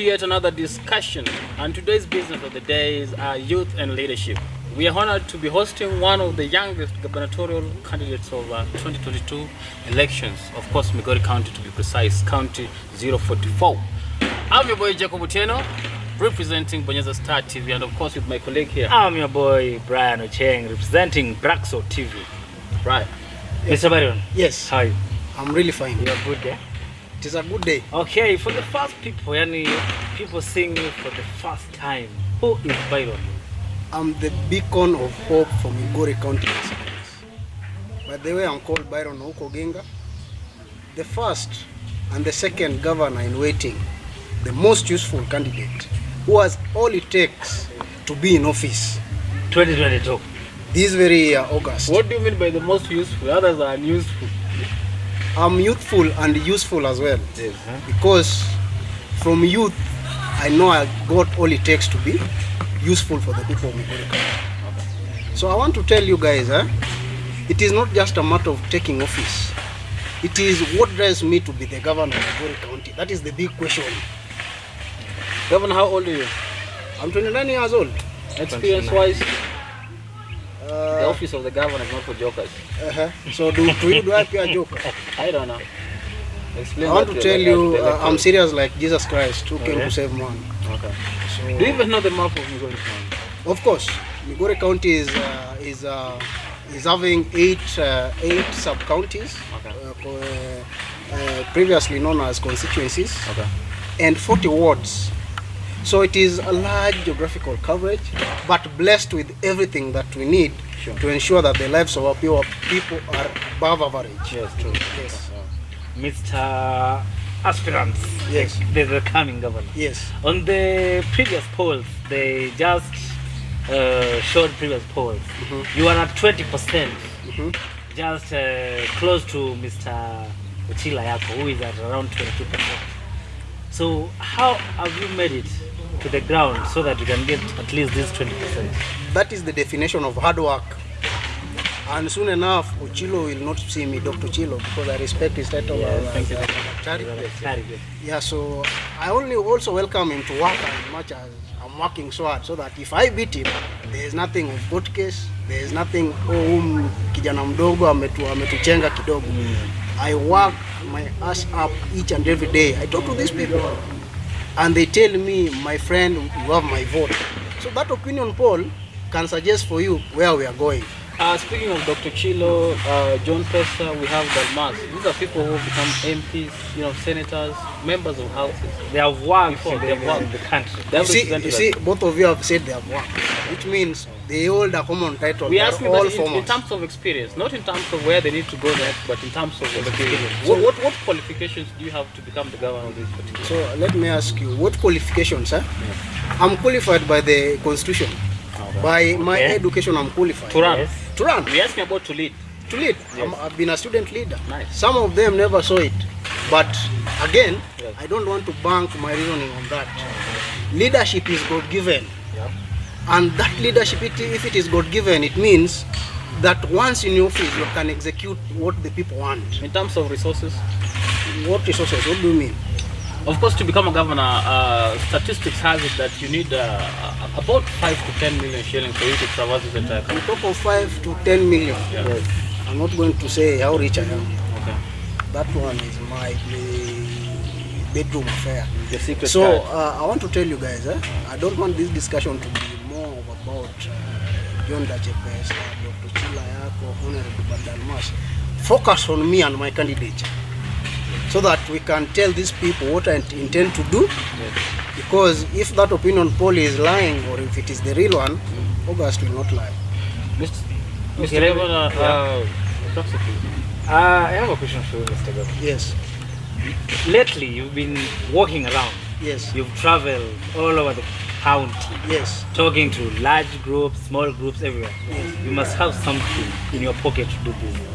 to yet another discussion, and today's business of the day is youth and leadership. We are honored to be hosting one of the youngest gubernatorial candidates of 2022 elections, of course Migori County to be precise, County 044. I'm your boy Jacob Otieno, representing Bonyeza Star TV, and of course with my colleague here. I'm your boy Brian Ocheng, representing Braxo TV. Right. Yes. Mr. Byron. Yes. How are you? I'm really fine. You're good, yeah? It is a good day. Okay, for the first people, people seeing you for the first time, who is Byron? I'm the beacon of hope from Migori County. By the way, I'm called Byron Oginga, the first and the second governor in waiting, the most useful candidate, who has all it takes to be in office. 2022. This very year, August. What do you mean by the most useful? Others are unuseful. I'm youthful and useful as well. Yes. Because from youth, I know I got all it takes to be useful for the people of Migori County. So I want to tell you guys, it is not just a matter of taking office. It is what drives me to be the governor of Migori County. That is the big question. Governor, how old are you? I'm 29 years old. Experience-wise, the office of the governor is not for jokers. So do I appear a joker? I don't know. Explain. I want to tell you, I'm serious like Jesus Christ who came to save man. Okay. So, do you even know the map of Migori County? of course, Migori County is having eight sub-counties, previously known as constituencies, and 40 wards. So it is a large geographical coverage, but blessed with everything that we need to ensure that the lives of our people are above average. Yes, true. Yes. Mr. Aspirant, Yes. the coming governor. Yes. On the previous polls, they just showed previous polls. You are at 20%, just close to Mr. Uchila Yako, who is at around 22%. So how have you made it to the ground so that you can get at least this 20%? That is the definition of hard work. And soon enough, Uchilo will not see me Dr. Chilo because I respect his title Thank you. Charity. Yeah, so I only also welcome him to work as much as I'm working so hard, so that if I beat him, there is nothing of court case, there is nothing kijana mdogo ametuchenga kidogo. I work my ass up each and every day. I talk to these people and they tell me, my friend, you have my vote. So that opinion poll can suggest for you where we are going. Speaking of Dr. Chilo, John Pesa, we have Dalmas. These are people who become MPs, senators, members of houses. They have worked Before, in the country. They have You represented see, us. both of you have said they have worked, which means they hold a common title. We They are ask you all that in formers. terms of experience, not in terms of where they need to go next, but in terms of experience. So- What qualifications do you have to become the governor of this particular? So let me ask you, what qualifications, sir? I'm qualified by the Constitution. By my education, I'm qualified. To run. Yes. To run. We ask me about to lead. To lead. Yes. I've been a student leader. Nice. Some of them never saw it. But again, Yes. I don't want to bank my reasoning on that. Leadership is God-given. Yeah. And that leadership, if it is God-given, it means that once in your office, you can execute what the people want. In terms of resources, What resources? What do you mean? of course, to become a governor, statistics has it that you need about 5 to 10 million shillings for you to traverse this entire On country. top of 5 to 10 million. Yeah. I'm not going to say how rich I am. Okay. That one is my bedroom affair. The secret So card. I want to tell you guys, I don't want this discussion to be more about John Dachepes, Dr. Chila Yako, Honorable Badalmas. Focus on me and my candidature, so that we can tell these people what I intend to do. Because if that opinion poll is lying, or if it is the real one, August will not lie. Mr. Governor, approximately. I have a question for you, Mr. Governor. Yes, Lately, you've been walking around. yes, You've traveled all over the county, yes. talking to large groups, small groups, everywhere. You must have something in your pocket to do business.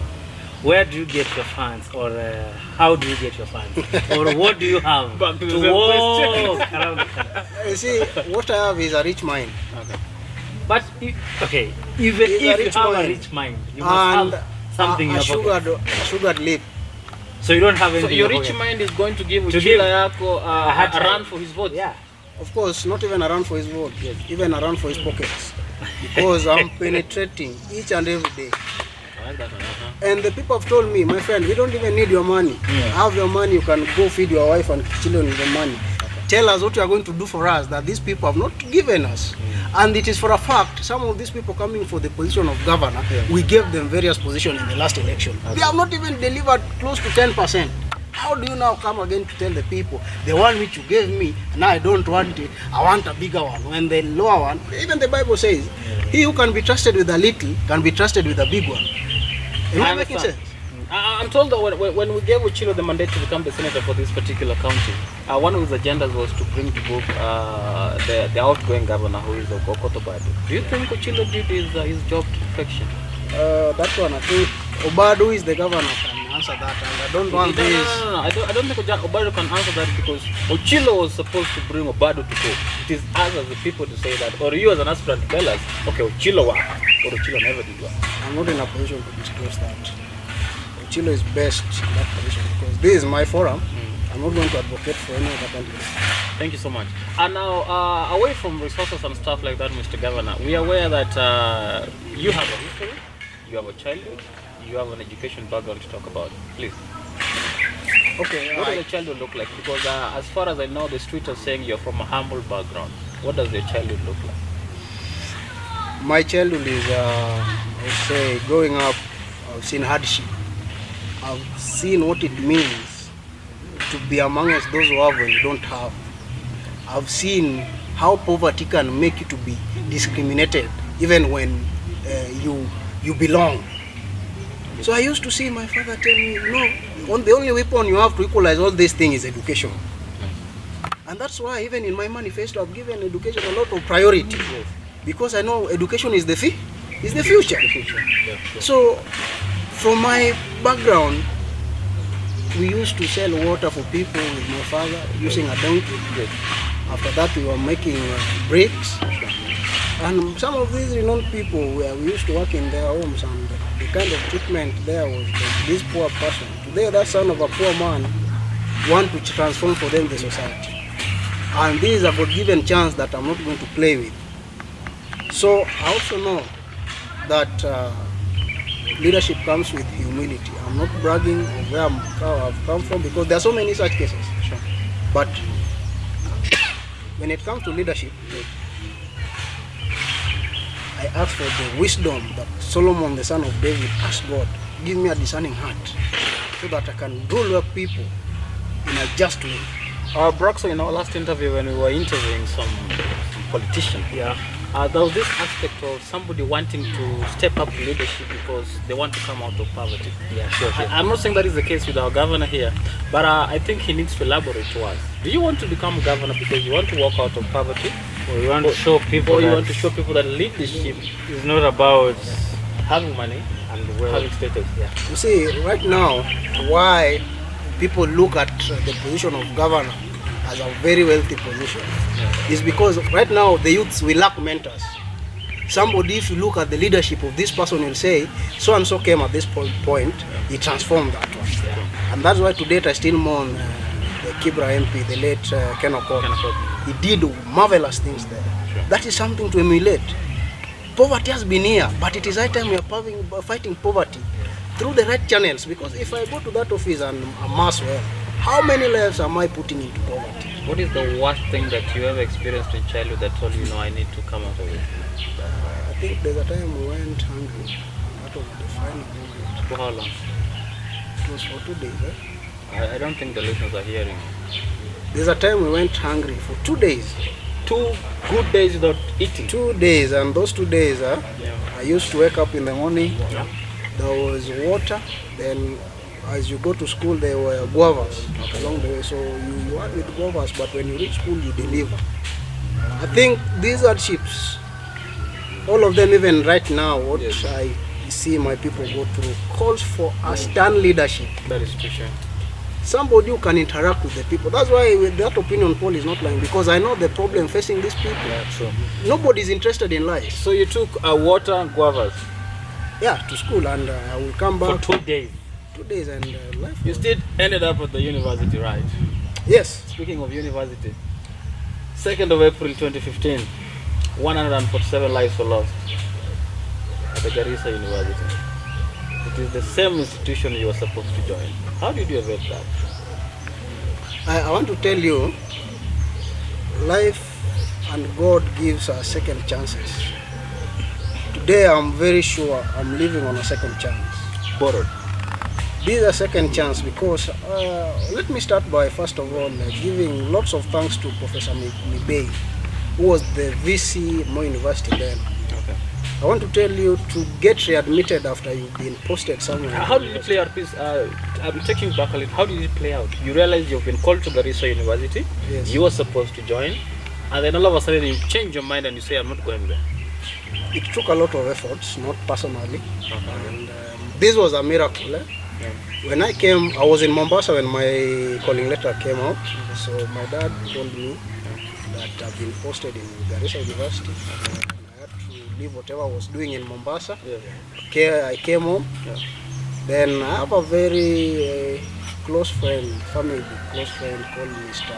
Where do you get your funds, or how do you get your funds, or what do you have Back to to the walk around the country? You see, what I have is a rich mind. But even It's a if you rich have a mind. rich mind, you must And have something in a your pocket. sugared lip. So you don't have anything. So your in rich pocket. mind is going to give To Uchila give Yako a hard a run time. for his vote. Yeah. Of course, not even around for his vote, even around for his pockets. Because I'm penetrating each and every day. I like that one. And the people have told me, my friend, we don't even need your money. Have your money, you can go feed your wife and children with the money. Tell us what you are going to do for us that these people have not given us. And it is for a fact, some of these people coming for the position of governor, we gave them various positions in the last election. They have not even delivered close to 10%. How do you now come again to tell the people, the one which you gave me, now I don't want it, I want a bigger one. When the lower one, even the Bible says, he who can be trusted with a little can be trusted with a big one. Am I making sense? I'm told that when we gave Uchilo the mandate to become the senator for this particular county, one of his agendas was to bring to book the outgoing governor, who is Okoto Badu. Do you think Uchilo did his job to perfection? That one, I think Obadu is the governor, can answer that, and I don't want this. No. I don't think Obadu can answer that, because Uchilo was supposed to bring Obadu to go. It is us as the people to say that, or you as an aspirant tell us, okay, Uchilo work, or Uchilo never did work. I'm not in a position to disclose that. Uchilo is best in that position because this is my forum. I'm not going to advocate for any other candidate. Thank you so much. And now, away from resources and stuff like that, Mr. Governor, we are aware that you have a history, you have a childhood, you have an education background to talk about. Please. Okay. What does your childhood look like? Because as far as I know, the streets are saying you're from a humble background. What does your childhood look like? My childhood is, I would say, growing up, I've seen hardship. I've seen what it means to be amongst those who have when you don't have. I've seen how poverty can make you to be discriminated even when you belong. So I used to see my father tell me, the only weapon you have to equalize all these things is education. And that's why even in my manifesto I've given education a lot of priority. Because I know education is the future. So from my background, we used to sell water for people with my father using a donkey. After that, we were making bricks. And some of these renowned people, where we used to work in their homes, and the kind of treatment there was like this poor person. Today, that son of a poor man want to transform for them the society. And this is a God-given chance that I'm not going to play with. So I also know that leadership comes with humility. I'm not bragging of where I've come from, because there are so many such cases. But when it comes to leadership, I ask for the wisdom that Solomon, the son of David, asked God, give me a discerning heart so that I can rule up people in a just way. Broxo, in our last interview when we were interviewing some politicians, there was this aspect of somebody wanting to step up to leadership because they want to come out of poverty. I'm not saying that is the case with our governor here, but I think he needs to elaborate to us. Do you want to become governor because you want to walk out of poverty? Or you want to show people or you want to show people that leadership is not about having money and having status? You see, right now, why people look at the position of governor as a very wealthy position is because right now the youths will lack mentors. Somebody, if you look at the leadership of this person, will say so and so came at this point, he transformed that one. And that's why today I still mourn the Kibra MP, the late Ken Okoth. He did marvelous things there. That is something to emulate. Poverty has been here, but it is high time we are fighting poverty through the right channels, because if I go to that office and amass wealth, how many lives am I putting into poverty? What is the worst thing that you ever experienced in childhood that told you, I need to come out of it? I think there's a time we went hungry. That was the final moment. For how long? It was for 2 days. I don't think the listeners are hearing. There's a time we went hungry for 2 days. 2 good days without eating? 2 days, and those 2 days, I used to wake up in the morning. There was water, then as you go to school there were guavas along the way, so you are with guavas, but when you reach school you deliver. I think these hardships, all of them, even right now, what I see my people go through, calls for a stern leadership. That is true. Somebody who can interact with the people. That's why that opinion poll is not lying, because I know the problem facing these people. True. Nobody is interested in life. So you took water and guavas? To school, and I will come back. For 2 days? 2 days and life. You still ended up at the university, right? Yes. Speaking of university, 2nd of April 2015, 147 lives were lost at the Garissa University. It is the same institution you were supposed to join. How did you evade that? I want to tell you, life and God gives us second chances. Today I'm very sure I'm living on a second chance. Borrowed. This is a second chance because let me start by first of all giving lots of thanks to Professor Mibei, who was the VC Moi University then. Okay. I want to tell you to get readmitted after you've been posted somewhere. How did it play out, please? I'm taking you back a little. How did it play out? You realized you've been called to Garissa University. Yes. You were supposed to join, and then all of a sudden you change your mind and you say, I'm not going there. It took a lot of efforts, not personally. Okay. And this was a miracle. Yeah. When I came, I was in Mombasa when my calling letter came out. So my dad told me that I've been posted in Garissa University. I had to leave whatever I was doing in Mombasa. Yeah. Okay, I came home. Yeah. Then I have a very close friend, family close friend called Mr.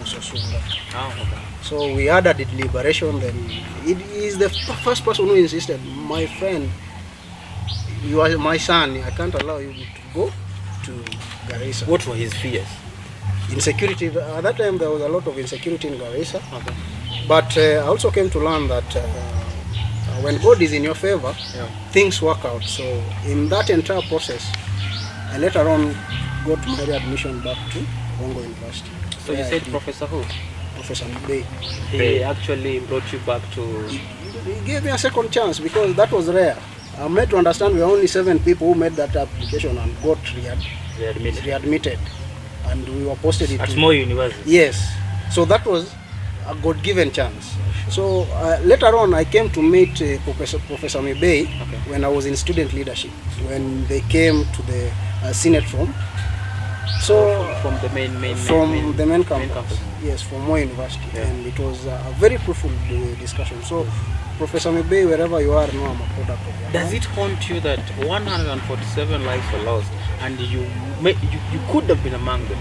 Sunga. Oh, okay. So we had a deliberation. Then it is the first person who insisted, my friend, you are my son, I can't allow you to go to Garissa. What were his fears? Insecurity. At that time there was a lot of insecurity in Garissa. Okay. But I also came to learn that when God is in your favor, Yeah. things work out. So in that entire process, I later on got my readmission back to Congo University. So you where said I did Professor who? Professor Mbe. He actually brought you back to... He gave me a second chance because that was rare. I'm made to understand we are only 7 people who made that application and got readmitted. And we were posted At into... Moi University. Yes. So that was a God-given chance. So later on, I came to meet Professor Mibei when I was in student leadership, when they came to the Senate room. So from the main the main campus. campus. Yes, from Moi University. Yeah. And it was a very fruitful discussion. So Professor Mibei, wherever you are now, I'm a product of your Does it haunt you that 147 lives were lost and you could have been among them?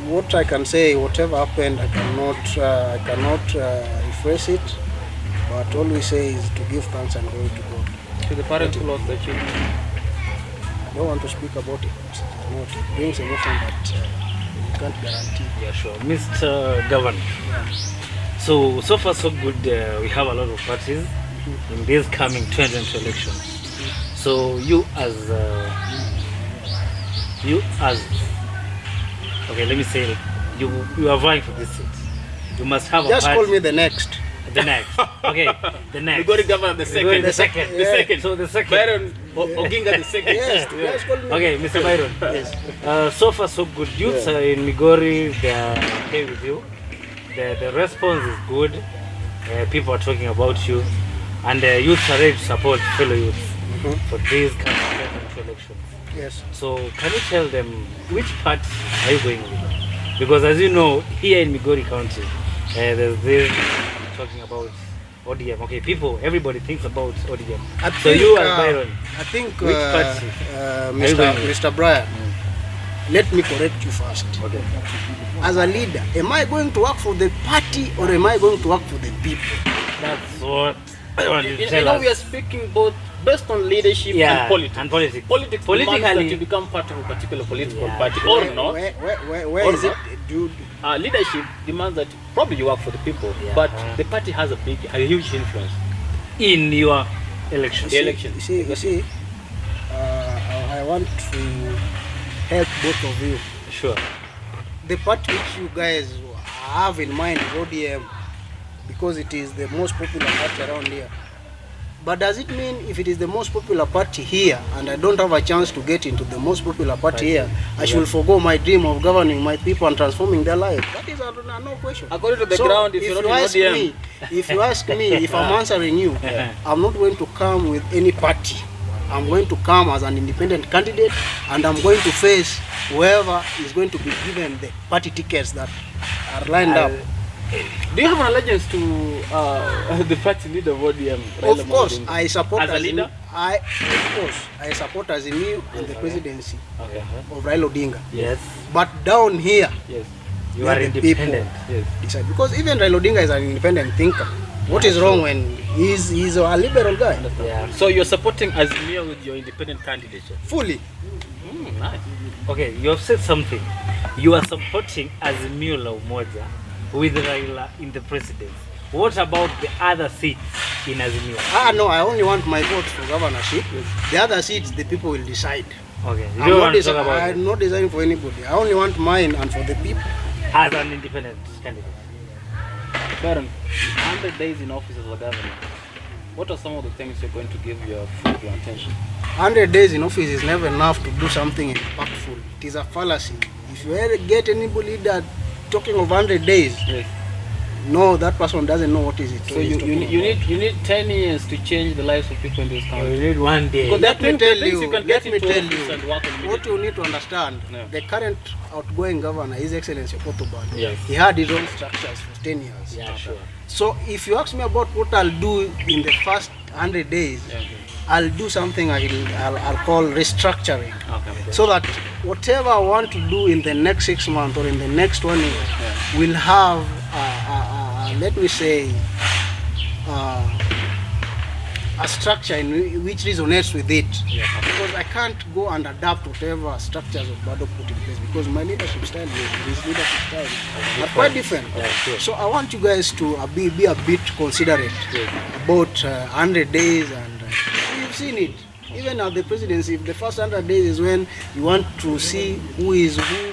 What I can say, whatever happened, I cannot rephrase it. But all we say is to give thanks and glory to God. To the parents who lost their children? I don't want to speak about it. It brings emotion that you can't guarantee. Yeah, sure. Mr. Governor. So far so good. We have a lot of parties in this coming 2020 election. So you as okay, let me say it. You are vying for this seat. You must have a Just party. call me the next. The next. Okay, the next. We got to governor the second. The second. The second. So the second. Byron Oginga the second. Yes, just call me. Okay, Mr. Byron. Yes. So far so good. Youths in Migori, they are okay with you. The response is good. People are talking about you, and youths are ready to support fellow youths for these kind of elections. Yes. So can you tell them which party are you going with? Because as you know, here in Migori County, there's this talking about ODM. Okay, everybody thinks about ODM. So you as Byron, I think which party? Mr. Brian, let me correct you first. Okay. As a leader, am I going to work for the party or am I going to work for the people? That's what I want you to tell You know, us. we are speaking both based on leadership and politics. And politics. Politics demands that you become part of a particular political party or not. Where Or is it? not. Dude, Leadership demands that probably you work for the people, Yeah. but the party has a huge influence. In your election. The election. You see, I want to help both of you. Sure. The party which you guys have in mind is ODM because it is the most popular party around here. But does it mean if it is the most popular party here and I don't have a chance to get into the most popular party here, I should forgo my dream of governing my people and transforming their lives? That is no question. According to the So ground, if you're not in ODM. if you ask me if I'm answering you, I'm not going to come with any party. I'm going to come as an independent candidate and I'm going to face whoever is going to be given the party tickets that are lined up. Do you have an allegiance to the party leader of ODM? Of course, I support as a leader. I support Azimio and the presidency Okay. of Raila Odinga. Yes. But down here, Yes. You are the independent. Yes. decide, because even Raila Odinga is an independent thinker. What is wrong when he's a liberal guy? Yeah. So you're supporting Azimio with your independent candidature? Fully. Nice. Okay, you have said something. You are supporting Azimio la Umoja with Raila in the presidency. What about the other seats in Azimio? No, I only want my vote for governorship. The other seats, the people will decide. Okay, you don't want to talk about I'm not deciding for anybody. I only want mine and for the people. as an independent candidate. Byron, 100 days in office as a governor. What are some of the things you're going to give your full attention? 100 days in office is never enough to do something impactful. It is a fallacy. If you ever get anybody that talking of 100 days, Yes. no, that person doesn't know what is it. So you need 10 years to change the lives of people in this You country. need one day. Because Let that me means tell the things you, you can let get me into tell office you, and work what immediately. you need to understand, Yeah. the current outgoing governor, His Excellency Okotoban, Yes. he had his own structures for 10 years. Yeah, sure. So if you ask me about what I'll do in the first 100 days, Yeah. I'll do something I'll call restructuring. Okay. So that whatever I want to do in the next 6 months or in the next 1 year Yeah. will have, let me say, a structure in which resonates with it. Yeah. Because I can't go and adapt whatever structures of Bado put in place, because my leadership style and his leadership style are quite different. Yeah, sure. So I want you guys to be a bit considerate about 100 days, and you've seen it. Even at the presidency, if the first 100 days is when you want to see who is who,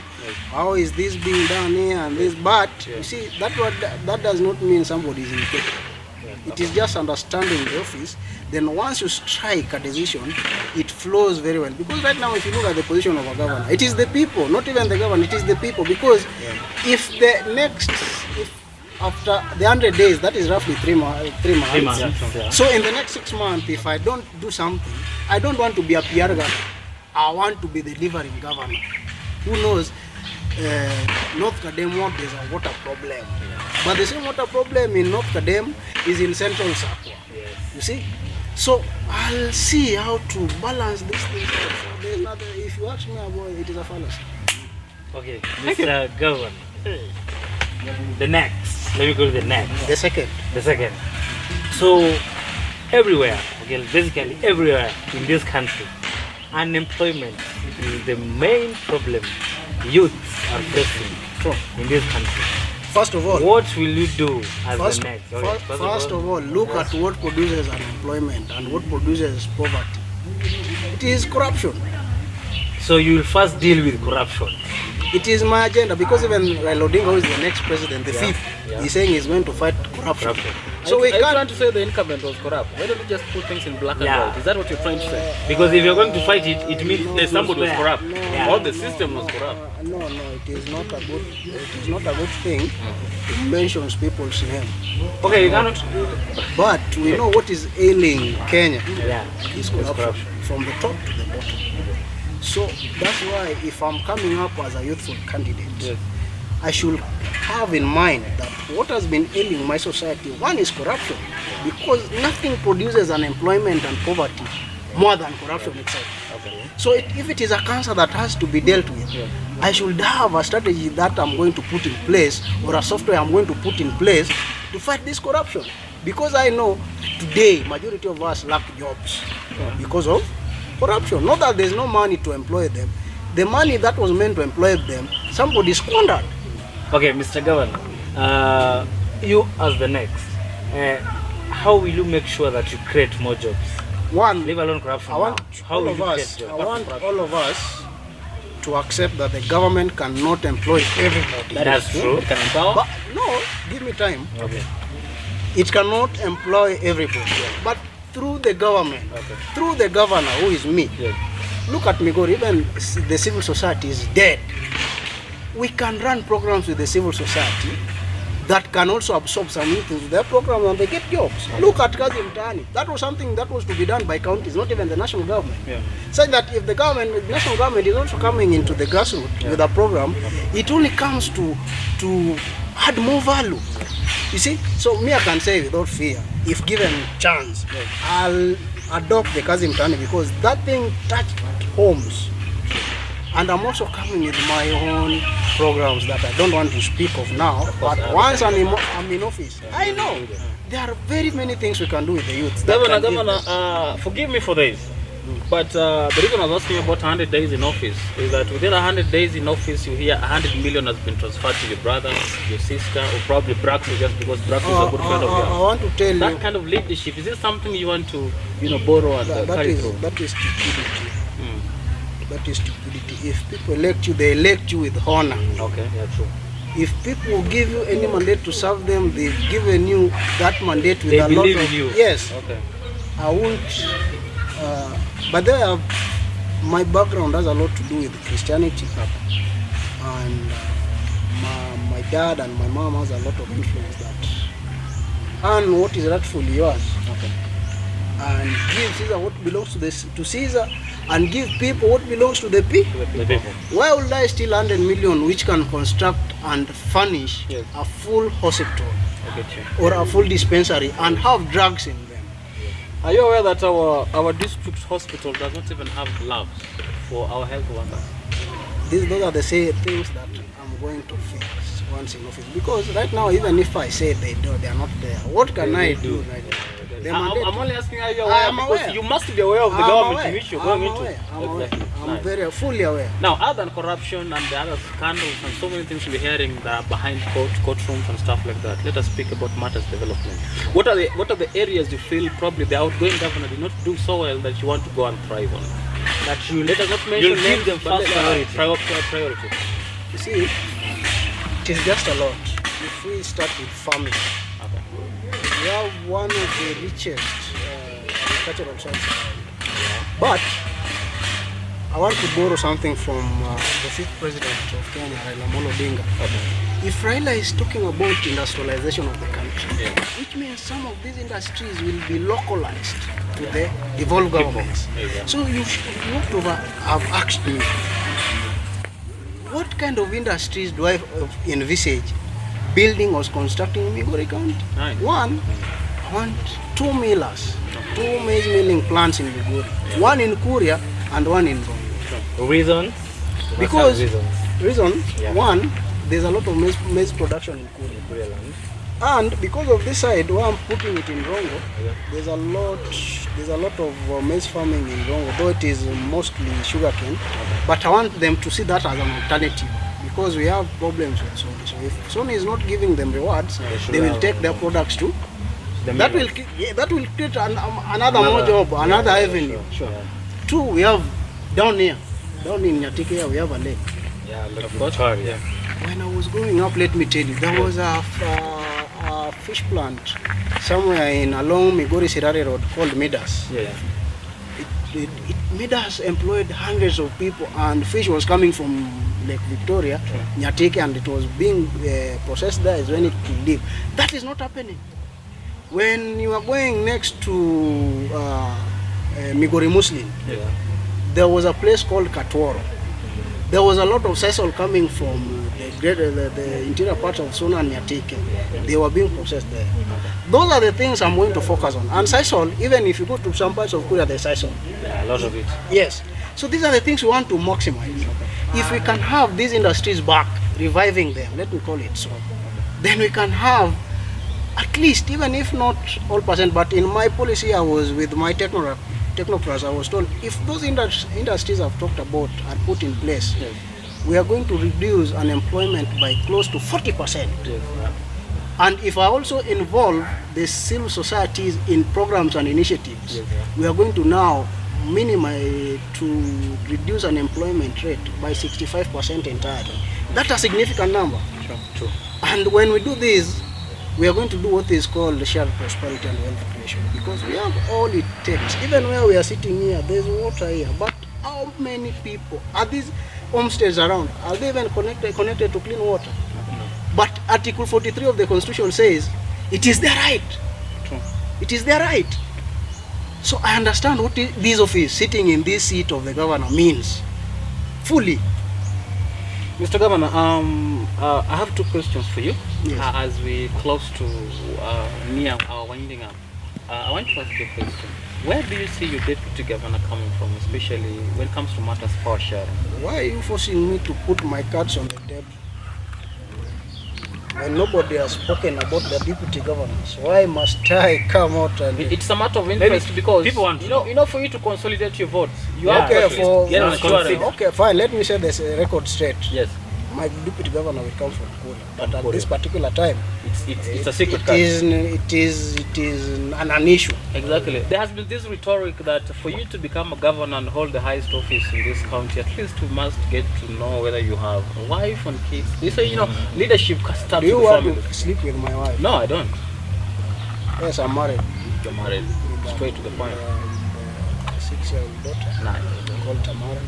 how is this being done here and this, but you see, that does not mean somebody is incapable. It is just understanding the office. Then once you strike a decision, it flows very well. Because right now, if you look at the position of a governor, it is the people, not even the governor, it is the people. Because if after the 100 days, that is roughly 3 months. 3 months. Yeah. So in the next 6 months, if I don't do something, I don't want to be a PR governor. I want to be the delivering governor. Who knows? North Kadem there's a water problem. But the same water problem in North Kadem is in Central Sakwa. Yes. You see? So I'll see how to balance these things. So there's nothing, if you ask me about it, it is a fallacy. Okay, Mr. Governor. The next. Let me go to the next. The second. The second. So, everywhere, okay, basically everywhere in this country, unemployment is the main problem youths are facing in this country. First of all, What will you do as First, the next? first of all, look at what produces unemployment and what produces poverty. It is corruption. So you will first deal with corruption. It is my agenda, because even Raila Odinga, who is the next president, the fifth, he's saying he's going to fight corruption. So we Are you can't. trying to say the incumbent was corrupt? Why don't you just put things in black and Yeah. white? Is that what you're trying to say? Because if you're going to fight it, it means There's somebody was corrupt. Yeah. Or the system was corrupt. No, it is not a good. It is not a good thing. It mentions people's name, Okay, you cannot. but we know what is ailing Kenya Yeah. is corruption from the top to the bottom. So that's why, if I'm coming up as a youthful candidate, Yes. I should have in mind that what has been ailing my society, one is corruption, because nothing produces unemployment and poverty more than corruption itself. Okay. So if it is a cancer that has to be dealt with, I should have a strategy that I'm going to put in place, or a software I'm going to put in place to fight this corruption. Because I know today majority of us lack jobs because of corruption. Not that there's no money to employ them. The money that was meant to employ them, somebody squandered. Okay, Mr. Governor, you as the next, how will you make sure that you create more jobs? One, Leave alone corruption. I want now. How all will of you us. create I jobs? want all of us to accept that the government cannot employ everybody. That's true. It can empower. But no, give me time. Okay. It cannot employ everybody. But through the government, through the governor, who is me. Yes. Look at Migori, even the civil society is dead. We can run programs with the civil society that can also absorb some youth into their program and they get jobs. Look at Kazi Mtaani. That was something that was to be done by counties, not even the national government. Yeah. Saying that if the government, the national government is also coming into the grassroots with a program, it only comes to add more value. You see, so me I can say without fear, if given chance, I'll adopt the Kazi Mtaani because that thing touched homes. And I'm also coming with my own programs that I don't want to speak of now. But once I'm in office, I know there are very many things we can do with the youth. Governor, forgive me for this. But the reason I was asking about 100 days in office is that within 100 days in office, you hear 100 million has been transferred to your brother, your sister, or probably Braxo, just because Braxo is a good friend of yours. I want to tell that you, kind of leadership, is it something you want to, borrow and carry through? That is stupidity. That is stupidity. If people elect you, they elect you with honor. Okay, yeah, true. If people give you any mandate to serve them, they've given you that mandate with a lot of you. Yes. Okay. I won't. But there, my background has a lot to do with Christianity, and my dad and my mom has a lot of influence that. And what is rightfully yours? Okay. And give Caesar what belongs to Caesar, and give people what belongs to the people. Why would I steal 100 million which can construct and furnish a full hospital or a full dispensary and have drugs in them? Are you aware that our district hospital does not even have labs for our health workers? Those are the same things that I'm going to fix once in office. Because right now, even if I say they are not there, what can I do right now? I'm only asking how you're aware, because you must be aware of the government in which you're going into. I'm very fully aware. Now, other than corruption and the other scandals and so many things we're hearing that are behind courtrooms and stuff like that, let us speak about matters development. What are the areas you feel probably the outgoing governor did not do so well that you want to go and thrive on? That you let us not mention names, them first priority. You see, it is just a lot. If we start with farming, we have one of the richest agricultural sites around. But I want to borrow something from the 5th president of Kenya, Raila Oginga. If Raila is talking about industrialization of the country, which means some of these industries will be localized to the devolved governments. So you ought to have asked me, what kind of industries do I envisage building or constructing in Migori County? Nice. One, I want 2 millers, 2 maize milling plants in Migori, one in Kuria and one in Rongo. Reason? Because one, there's a lot of maize production in Kuria land. And because of this side where I'm putting it in Rongo, there's a lot of maize farming in Rongo, though it is mostly sugarcane. But I want them to see that as an alternative, because we have problems with Sony. So if Sony is not giving them rewards, they will take their products to. That will create another more job, another avenue. Sure. Two, we have down in Nyatike, we have a lake. Yeah, Lake Victoria. When I was growing up, let me tell you, there was a fish plant somewhere along Migori Sirare Road called Midas. Midas employed hundreds of people, and fish was coming from Lake Victoria, Nyatike, and it was being processed there is when it could live. That is not happening. When you are going next to Migori Muslim, there was a place called Katworo. There was a lot of sisal coming from the interior parts of Sona and Nyatike. They were being processed there. Those are the things I'm going to focus on. And sisal, even if you go to some parts of Kuria, there's sisal. Yeah, a lot of it. Yes. So these are the things we want to maximize. If we can have these industries back, reviving them, let me call it so, then we can have at least, even if not all percent, but in my policy I was with my technocrats, I was told if those industries I've talked about are put in place, we are going to reduce unemployment by close to 40%. And if I also involve the civil societies in programs and initiatives, we are going to now minimize to reduce unemployment rate by 65% entirely. That's a significant number. True. And when we do this, we are going to do what is called shared prosperity and wealth creation, because we have all it takes. Even where we are sitting here, there's water here, but how many people are these homesteads around? Are they even connected to clean water? But Article 43 of the Constitution says it is their right. True. It is their right. So I understand what this office sitting in this seat of the governor means fully. Mr. Governor, I have two questions for you. Yes. As we close to near our winding up, I want to ask you a question. Where do you see your deputy governor coming from, especially when it comes to matters power sharing? Why are you forcing me to put my cards on the table? When nobody has spoken about the deputy governors, why must I come out and... It's a matter of interest because people want to know, for you to consolidate your votes, you Yeah, have Okay, to at least for- get an for- assurance. Okay, fine, let me say this record straight. Yes, My deputy governor will come from Kula, but From at Kula. this particular time, it's a secret it card. is an issue. Exactly. There has been this rhetoric that for you to become a governor and hold the highest office in this county, at least you must get to know whether you have a wife and kids. They say, leadership starts Do you with the want family. to sleep with my wife? No, I don't. Yes, I'm married. You're married. Straight to the point. A 6-year-old daughter Nice. called Tamara.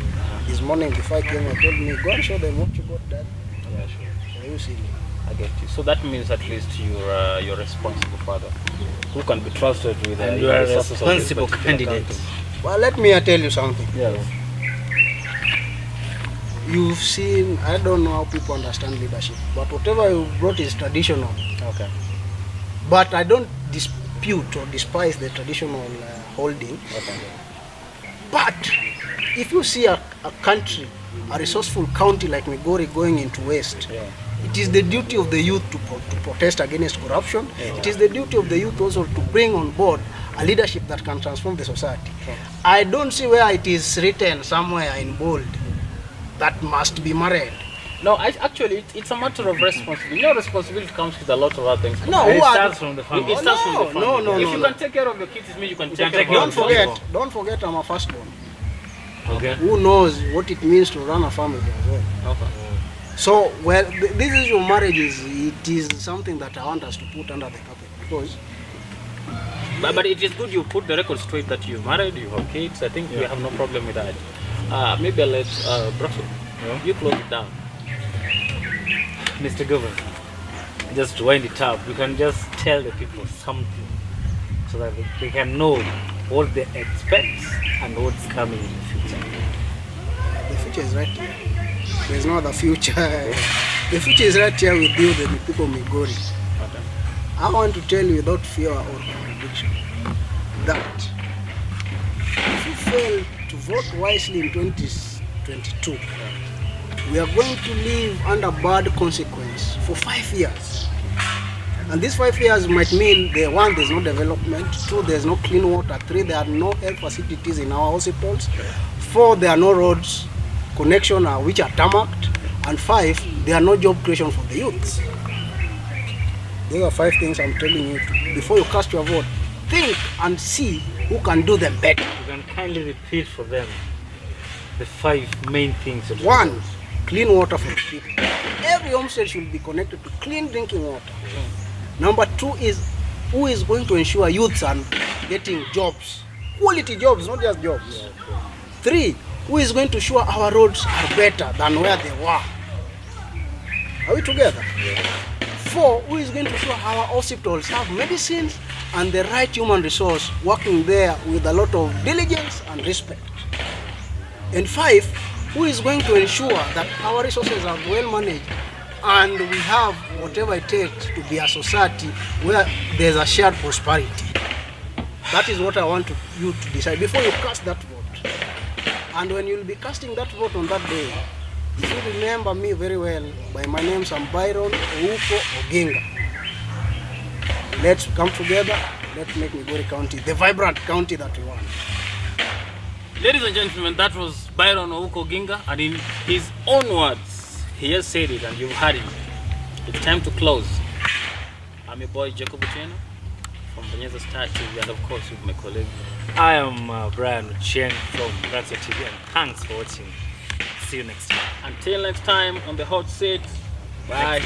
This morning before I came, I told me, go and show them what you got done. Yeah, sure. So you see me. I get you. So that means at least you're a responsible father who can be trusted with And you are a the resources of this responsible particular candidate. country. Well, let me tell you something. Yes. You've seen, I don't know how people understand leadership, but whatever you brought is traditional. Okay. But I don't dispute or despise the traditional holding. Okay. But if you see a country, a resourceful county like Migori going into waste, Yeah. it is the duty of the youth to protest against corruption. Yeah. It is the duty of the youth also to bring on board a leadership that can transform the society. Sure. I don't see where it is written somewhere in bold that must be married. No, actually, it's a matter of responsibility. Responsibility comes with a lot of other things. No, And who it are starts from the family. It starts from the family. No, If you no. can take care of your kids, it means you can You take can care take of care your of husband. yourself. Don't forget I'm a firstborn. Okay. Who knows what it means to run a family as well. Okay. So, well, this issue of marriage it is something that I want us to put under the carpet because But it is good you put the record straight that you're married, you have kids. I think we have no problem with that. Maybe I'll let Brussels, you close it down. Mr. Governor, just wind it up. You can just tell the people something so that they can know what they expect and what's coming in the future. the future is right here. There's no other future. The future is right here with you, the people of Migori. Okay. I want to tell you without fear or contradiction that if you fail to vote wisely in 2022, we are going to live under bad consequence for 5 years. And these 5 years might mean, one, there's no development, 2, there's no clean water, 3, there are no health facilities in our hospitals, 4, there are no roads connection which are tarmacked, and 5, there are no job creation for the youths. These are 5 things I'm telling you before you cast your vote. Think and see who can do them better. You can kindly repeat for them the 5 main things. That 1, clean water for the people. Every homestead should be connected to clean drinking water. Number 2 is who is going to ensure youths are getting jobs, quality jobs, not just jobs. 3, who is going to ensure our roads are better than where they were. Are we together? 4, who is going to ensure our hospitals have medicines and the right human resource working there with a lot of diligence and respect. And 5, who is going to ensure that our resources are well managed and we have whatever it takes to be a society where there's a shared prosperity. That is what I want you to decide before you cast that vote. And when you'll be casting that vote on that day, if you remember me very well, by my name I'm Byron Oginga. Let's come together, let's make Migori County the vibrant county that we want. Ladies and gentlemen, that was Byron Oginga, and in his own words, he has said it and you've heard it. It's time to close. I'm your boy Jacob Ucheno from Banyeza Star TV, and of course with my colleague. I am Brian Ucheng from Garissa TV, and thanks for watching. See you next time. Until next time on the hot seat, bye.